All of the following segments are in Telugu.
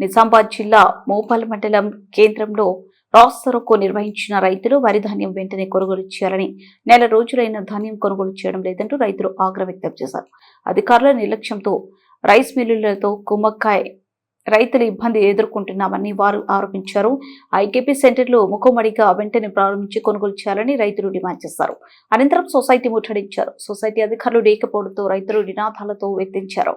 నిజామాబాద్ జిల్లా మోపాల్ మండలం కేంద్రంలో రాస్తారోకో నిర్వహించిన రైతులు వరి ధాన్యం వెంటనే కొనుగోలు చేయాలని, నెల రోజులైన ధాన్యం కొనుగోలు చేయడం లేదంటూ రైతులు ఆగ్రహం వ్యక్తం చేశారు. అధికారుల నిర్లక్ష్యంతో రైస్ మిల్లులతో కుమ్మక్కాయ రైతులు ఇబ్బంది ఎదుర్కొంటున్నామని వారు ఆరోపించారు. ఐకేపీ సెంటర్లు ముఖమడిగా వెంటనే ప్రారంభించి కొనుగోలు చేయాలని రైతులు డిమాండ్ చేశారు. అనంతరం సొసైటీ ముట్టడించారు. సొసైటీ అధికారులు లేకపోవడంతో రైతులు నినాదాలతో ఎత్తించారు.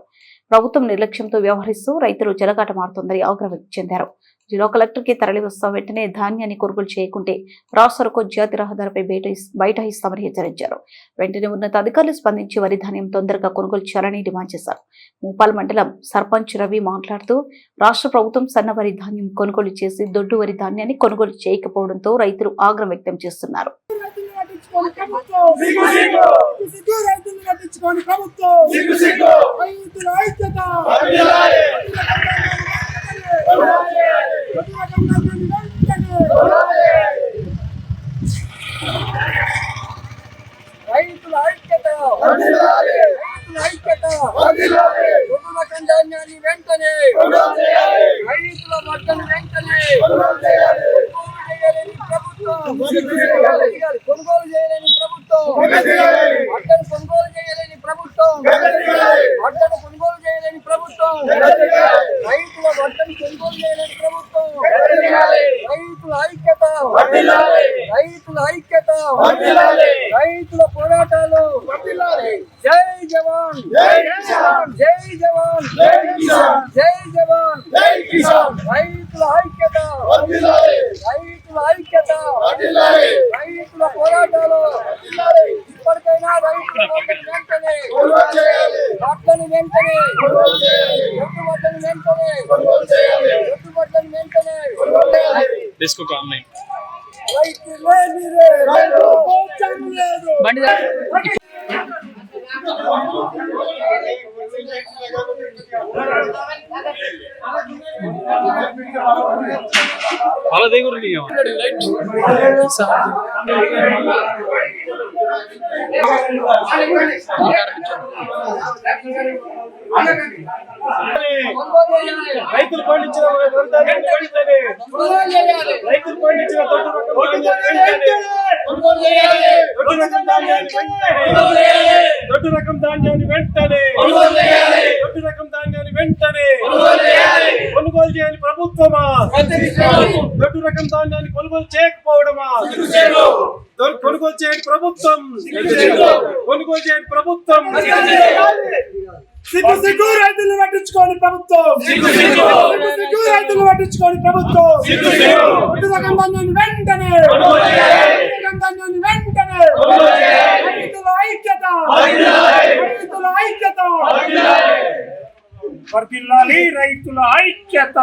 ప్రభుత్వం నిర్లక్ష్యంతో వ్యవహరిస్తూ రైతులు చెలగాటమాడుతోందని ఆగ్రహం వ్యక్తం చెందారు. జిల్లా కలెక్టర్కి తరలివస్తాం, వెంటనే ధాన్యాన్ని కొనుగోలు చేయకుంటే రాస్తారోకో జాతీయ రహదారిపై బైఠాయిస్తామని హెచ్చరించారు. వెంటనే ఉన్నత అధికారులు స్పందించి వరి ధాన్యం తొందరగా కొనుగోలు చేయాలని డిమాండ్ చేశారు. మోపాల్ మండలం సర్పంచ్ రవి మాట్లాడుతూ రాష్ట్ర ప్రభుత్వం సన్న వరి ధాన్యం కొనుగోలు చేసి దొడ్డు వరి ధాన్యాన్ని కొనుగోలు చేయకపోవడంతో రైతులు ఆగ్రహం వ్యక్తం చేస్తున్నారు. కొనుగోలు చేయలేని ప్రభుత్వం, కొనుగోలు చేయలేని ప్రభుత్వం, కొనుగోలు చేయలేని ప్రభుత్వం, రైతుల వడ్డను కొనుగోలు చేయలేని ప్రభుత్వం, రైతుల ఐక్యత, రైతుల ఐక్యత, రైతుల పోరాటాలు. జై జవాన్, జై కిసాన్, జై జవాన్, జై కిసాన్, జై జవాన్, జై కిసాన్. రైతుల ఐక్యత, రైతుల ఐక్యత, రైతుల పోరాటాలు. ఇప్పటికైనా రైతుల వెంటనే వడ్లను వెంటనే వెంటనే రైతులు పండించిన రైతులు పండించిన దొడ్డు రకం ధాన్యాన్ని వెంటనే దొడ్డు రకం ధాన్యాన్ని వెంటనే కొనుగోలు చేయాలి ప్రభుత్వమా? దొడ్డు రకం ధాన్యాన్ని కొనుగోలు చేయకపోవడమా? కొనుగోలు చేయండి ప్రభుత్వం, కొనుగోలు చేయండి ప్రభుత్వం. సిగ్గు సిగ్గు రైతులు పట్టించుకోండి ప్రభుత్వం, సిగ్గు రైతులు పట్టించుకోండి ప్రభుత్వం. దొడ్డు రకం ధాన్యాన్ని వెంటనే, ధాన్యాన్ని వెంటనే. రైతుల ఐక్యత, రైతుల ఐక్యత. వర్ధిల్లాలి రైతుల ఐక్యత,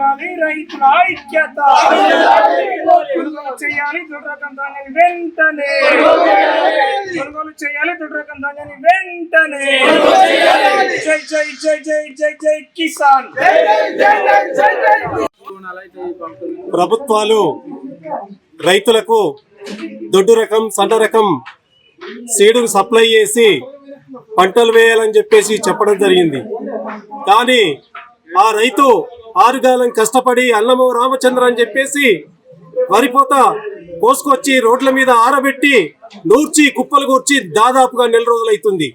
వర్ధిల్లాలి రైతుల ఐక్యత. కొనుగోలు చేయాలి దొడ్డు రకం ధాన్యాన్ని వెంటనే, కొనుగోలు చేయాలి దొడ్డు రకం ధాన్యాన్ని వెంటనే. జై జై జై జై జై జై కిసాన్. ప్రభుత్వాలు రైతులకు దొడ్డు రకం సన్న రకం సీడును సప్లై చేసి పంటలు వేయాలని చెప్పేసి చెప్పడం జరిగింది. కానీ ఆ రైతు ఆరుగాలం కష్టపడి అల్లము రామచంద్ర అని చెప్పేసి వరిపోత కోసుకొచ్చి రోడ్ల మీద ఆరబెట్టి నూర్చి కుప్పలు కూర్చి దాదాపుగా నెల రోజులైతుంది.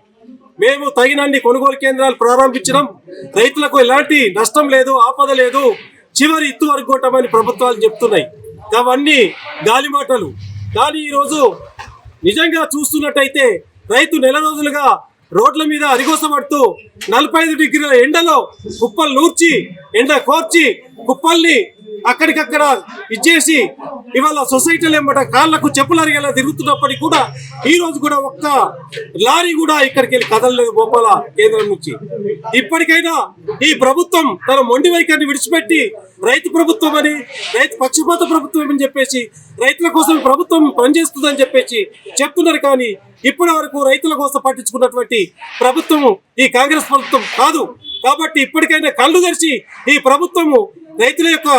మేము తగినన్ని కొనుగోలు కేంద్రాలు ప్రారంభించడం, రైతులకు ఎలాంటి నష్టం లేదు, ఆపద లేదు, చివరి ఇత్తు వరకు కొట్టమని ప్రభుత్వాలు చెప్తున్నాయి. అవన్నీ గాలిమాటలు. కానీ ఈరోజు నిజంగా చూస్తున్నట్టయితే రైతు నెల రోజులుగా రోడ్ల మీద అరిగోసపడుతూ 45 డిగ్రీల ఎండలో కుప్పలు నూర్చి ఎండ కోర్చి కుప్పల్ని అక్కడికక్కడ ఇచ్చేసి ఇవాళ సొసైటీలు ఏమట కాళ్లకు చెప్పులు అరిగేలా తిరుగుతున్నప్పటికీ కూడా ఈ రోజు కూడా ఒక్క లారీ కూడా ఇక్కడికి వెళ్ళి కదలలేదు భోపాల కేంద్రం నుంచి. ఇప్పటికైనా ఈ ప్రభుత్వం తన మొండి వైఖరిని విడిచిపెట్టి రైతు ప్రభుత్వం అని, రైతు పక్షపాత ప్రభుత్వం అని చెప్పేసి రైతుల కోసం ప్రభుత్వం పనిచేస్తుందని చెప్పేసి చెప్తున్నారు. కానీ ఇప్పటి వరకు రైతుల కోసం పట్టించుకున్నటువంటి ప్రభుత్వం ఈ కాంగ్రెస్ ప్రభుత్వం కాదు. కాబట్టి ఇప్పటికైనా కళ్ళు తెరిచి ఈ ప్రభుత్వము రైతుల యొక్క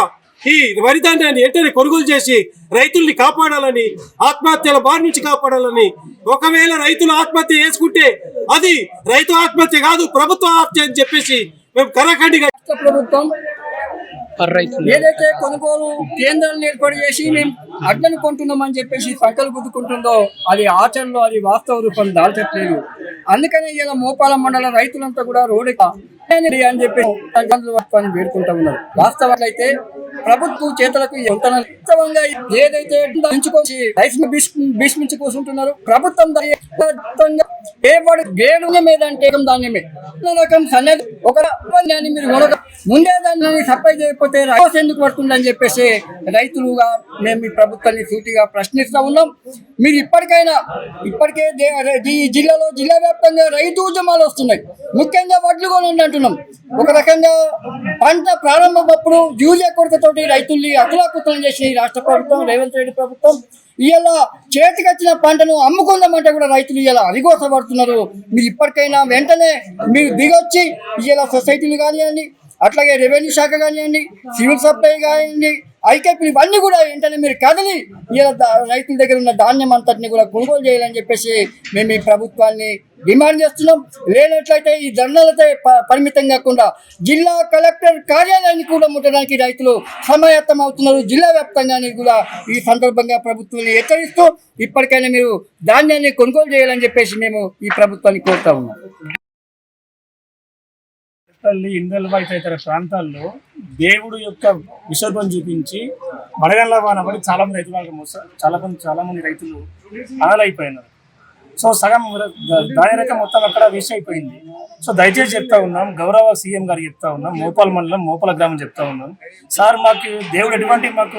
ఈ వరి ధాన్యాన్ని వెంటనే కొనుగోలు చేసి రైతుల్ని కాపాడాలని, ఆత్మహత్యల బారి నుంచి కాపాడాలని. ఒకవేళ రైతులు ఆత్మహత్య చేసుకుంటే అది రైతు ఆత్మహత్య కాదు, ప్రభుత్వ ఆత్మహత్య అని చెప్పేసి మేము కరాఖండిగా రాష్ట్ర ప్రభుత్వం ఏదైతే కొనుగోలు కేంద్రాలను ఏర్పాటు చేసి మేము అడ్లను కొంటున్నామని చెప్పేసి సంకలు గుద్దుకుంటుందో అది ఆచరణలో అది వాస్తవ రూపం దాల్చట్లేదు. అందుకనే ఇలా మోపాల మండల రైతులంతా కూడా రోడ్డు అని చెప్పి వేడుకుంటా ఉన్నారు. వాస్తవంగా అయితే ప్రభుత్వ చేతులకు వాస్తవంగా ఏదైతే ఎంచుకోసి రైతులు భీష్మించి కూర్చుంటున్నారు. ప్రభుత్వం గేడు మీద అంటే ధాన్యమే రకం సన్నది ఒక ధాన్యాన్ని మీరు ముందే దాన్ని సప్లై చేయకపోతే రైతు ఎందుకు పడుతుందని చెప్పేసి రైతులుగా మేము ఈ ప్రభుత్వాన్ని సూటిగా ప్రశ్నిస్తూ ఉన్నాం. మీరు ఇప్పటికే ఈ జిల్లా వ్యాప్తంగా రైతు ఉద్యమాలు వస్తున్నాయి. ముఖ్యంగా వడ్లు కొనండి అంటున్నాం. ఒక రకంగా పంట ప్రారంభమప్పుడు యూరియా కొరతతోటి రైతుల్ని అతులాకుతలం చేసిన ఈ రాష్ట్ర ప్రభుత్వం, రేవంత్ రెడ్డి ప్రభుత్వం ఇవాళ చేతికి వచ్చిన పంటను అమ్ముకుందామంటే కూడా రైతులు ఇలా అరిగోసపడుతున్నారు. మీరు ఇప్పటికైనా వెంటనే మీరు దిగొచ్చి ఇలా సొసైటీలు కానివ్వండి, అట్లాగే రెవెన్యూ శాఖ కానివ్వండి, సివిల్ సప్లై కానివ్వండి, ఐకేపీ ఇవన్నీ కూడా వెంటనే మీరు కదిలి ఇలా రైతుల దగ్గర ఉన్న ధాన్యం అంతటిని కూడా కొనుగోలు చేయాలని చెప్పేసి మేము ఈ ప్రభుత్వాన్ని డిమాండ్ చేస్తున్నాం. లేనట్లయితే ఈ ధర్నాలతో పరిమితం కాకుండా జిల్లా కలెక్టర్ కార్యాలయాన్ని కూడా ముట్టడానికి రైతులు సమాయత్తం అవుతున్నారు. జిల్లా వ్యాప్తంగానే కూడా ఈ సందర్భంగా ప్రభుత్వాన్ని హెచ్చరిస్తూ ఇప్పటికైనా మీరు ధాన్యాన్ని కొనుగోలు చేయాలని చెప్పేసి మేము ఈ ప్రభుత్వాన్ని కోరుతా ఉన్నాం. ఇందల్వా తదితర ప్రాంతాల్లో దేవుడు యొక్క విసర్జన చూపించి వడగండ్ల వాన పడి చాలా మంది రైతులు అనాలైపోయినారు. సో సగం దాని రకం మొత్తం అక్కడ వేస్ట్ అయిపోయింది. సో దయచేసి చెప్తా ఉన్నాం, గౌరవ సీఎం గారు చెప్తా ఉన్నాం, మోపాల మండలం మోపాల గ్రామం చెప్తా ఉన్నాం, సార్ మాకు దేవుడు ఎటువంటి మాకు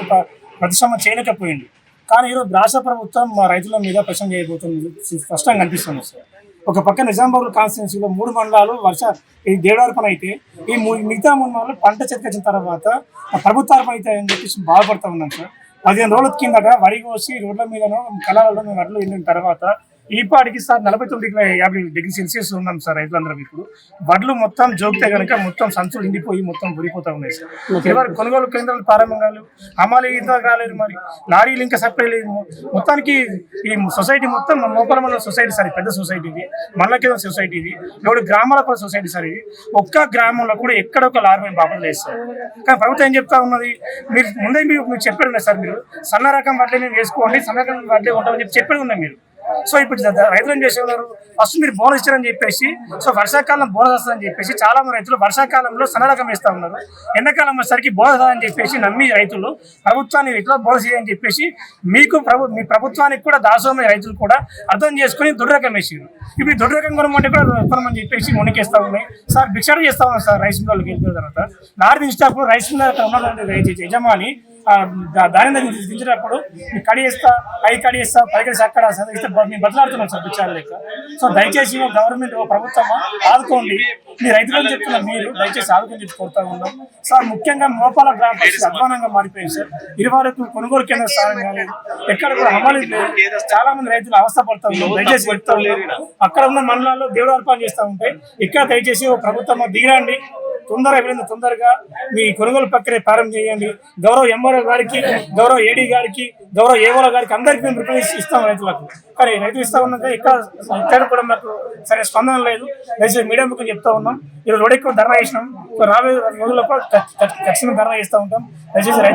ప్రతిష్టమ చేయలేకపోయింది. కానీ ఈరోజు రాష్ట్ర ప్రభుత్వం మా రైతుల మీద ప్రశ్న చేయబోతుంది స్పష్టంగా కనిపిస్తుంది సార్. ఒక పక్క నిజామాబాద్ కాన్స్టిట్యున్సీలో 3 మండలాలు ఈ దేవార్పణ అయితే ఈ మిగతా 3 మండలాలు పంట చెతికొచ్చిన తర్వాత ప్రభుత్వార్పణ అయితే అని చెప్పేసి బాధపడుతూ ఉన్నాం సార్. 15 రోజుల కిందట వరి కోసి రోడ్ల మీదనో కళాలలో మేము వడ్లు వెళ్ళిన తర్వాత ఈ పాటికి సార్ 49-50 ఉన్నాం సార్ రైతులందరం. ఇప్పుడు వడ్లు మొత్తం జోగితే కనుక మొత్తం సంచులు నిండిపోయి మొత్తం గురిపోతా ఉన్నాయి సార్. ఎవరు కొనుగోలు కేంద్రాలు ప్రారంభంగా అమలు ఇంత కాలేదు, మరి లారీలు ఇంకా సప్లై లేదు. మొత్తానికి ఈ సొసైటీ మొత్తం మోపాల మండల సొసైటీ సార్, పెద్ద సొసైటీ ఇది, మండల సొసైటీ ఇది, 7 గ్రామాల కూడా సొసైటీ సార్. ఇది ఒక్క గ్రామంలో కూడా ఎక్కడ ఒక లారీ మేము బాపలు లేదు సార్. కానీ ప్రభుత్వం ఏం చెప్తా ఉన్నది, మీరు ముందే మీరు చెప్పారు ఉన్నాయి సార్, మీరు సన్న రకం వడ్లే మేము వేసుకోండి, సన్న రకం వడ్లే ఉంటామని చెప్పి చెప్పేది ఉన్నాయి మీరు. సో ఇప్పుడు రైతులు ఏం చేసేవారు, ఫస్ట్ మీరు బోనస్ ఇచ్చారని చెప్పేసి, సో వర్షాకాలం బోనస్ వస్తుందని చెప్పేసి చాలా మంది రైతులు వర్షాకాలంలో సన్న రకం వేస్తూ ఉన్నారు. ఎండాకాలం వచ్చేసరికి బోనస్ అని చెప్పేసి నమ్మి రైతులు ప్రభుత్వాన్ని రైతులు బోనస్ చేయని చెప్పేసి మీ ప్రభుత్వానికి కూడా దాసోమే రైతులు కూడా అర్థం చేసుకుని దొడ్డు రకం వేసారు. ఇప్పుడు దొడ్డు రకం కొనమంటే కూడా కొనమని చెప్పేసి మునికేస్తా ఉన్నాయి సార్. భిక్షాటం చేస్తా ఉన్నాం సార్ రైస్ మిల్లుకి వెళ్ళిన తర్వాత. నార్త్ ఇన్స్టాప్పుడు రైస్ మిల్ ఉన్నటువంటి యజమాని దాని దించినప్పుడు కడియేస్తా 5 కడియేస్తా 10 కడిసి అక్కడ ఇస్తే మేము బదలాడుతున్నాం సార్ పిచ్చారు లెక్క. సో దయచేసి గవర్నమెంట్ ప్రభుత్వమా ఆదుకోండి, మీ రైతులను చెప్తున్నా, మీరు దయచేసి ఆదుకొని చెప్పి కోరుతా ఉన్నాం సార్. ముఖ్యంగా మోపాల గ్రామ పరిస్థితి అధ్వానంగా మారిపోయింది సార్. 20 కొనుగోలు కేంద్ర స్థానం కాలేదు, ఎక్కడ కూడా అమలు లేదు. చాలా మంది రైతులు అవస్థ పడతా ఉన్నారు. దయచేసి చెప్తా ఉన్నారు, అక్కడ ఉన్న మండలాల్లో దేవుడు అర్పణ చేస్తూ ఉంటే ఇక్కడ దయచేసి ప్రభుత్వం దిగిరండి, తొందరగా మీ కొనుగోలు ప్రక్రియ ప్రారంభం చేయండి. గౌరవ ఎంఆర్ఓ గారికి, గౌరవ ఏడీ గారికి, గౌరవ ఏఓల గారికి అందరికీ మేము రిప్రజెంట్ ఇస్తాం రైతులకు. కానీ రైతులు ఇస్తా ఉన్నాక ఇక్కడ కూడా మాకు సరే స్పందన లేదు. దయచేసి మీడియా ముఖ్యం చెప్తా ఉన్నాం, ఈరోజు రోడ్ ఎక్కువ ధర్నా చేసినాం, రాబోయే రోజుల్లో ఖచ్చితంగా ధర్నా చేస్తూ ఉంటాం. దయచేసి